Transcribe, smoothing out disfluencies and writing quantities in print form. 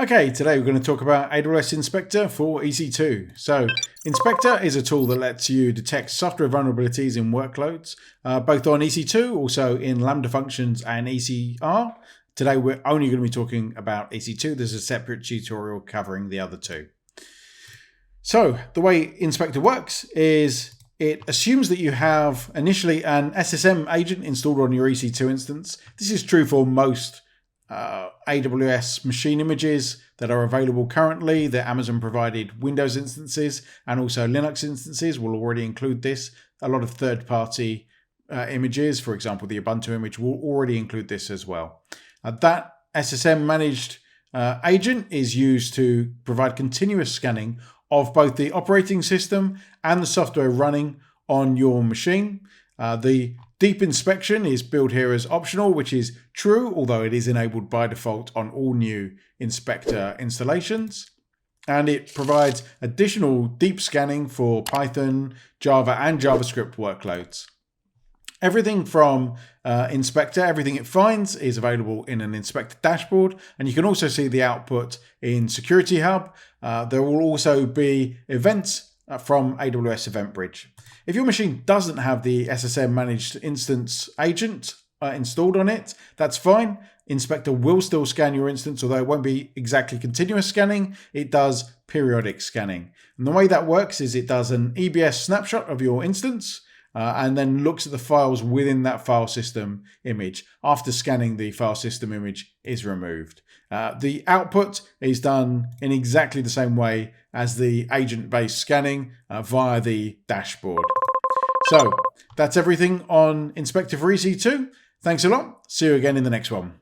Okay, today we're going to talk about AWS Inspector for EC2. So Inspector is a tool that lets you detect software vulnerabilities in workloads, both on EC2, also in Lambda functions and ECR. Today we're only going to be talking about EC2. There's a separate tutorial covering the other two. So the way Inspector works is it assumes that you have initially an SSM agent installed on your EC2 instance. This is true for most AWS machine images that are available currently. The Amazon provided Windows instances and also Linux instances will already include this. A lot of third-party images, for example, the Ubuntu image, will already include this as well. That SSM managed agent is used to provide continuous scanning of both the operating system and the software running on your machine. The deep inspection is built here as optional, which is true, although it is enabled by default on all new Inspector installations. And it provides additional deep scanning for Python, Java, and JavaScript workloads. Everything from Inspector, everything it finds is available in an Inspector dashboard, and you can also see the output in Security Hub. There will also be events from AWS Event Bridge. If your machine doesn't have the SSM managed instance agent installed on it, that's fine. Inspector will still scan your instance, although it won't be exactly continuous scanning. It does periodic scanning. And the way that works is it does an EBS snapshot of your instance and then looks at the files within that file system image after scanning the file system image is removed. The output is done in exactly the same way as the agent-based scanning via the dashboard. So that's everything on Inspector for EC2. Thanks a lot. See you again in the next one.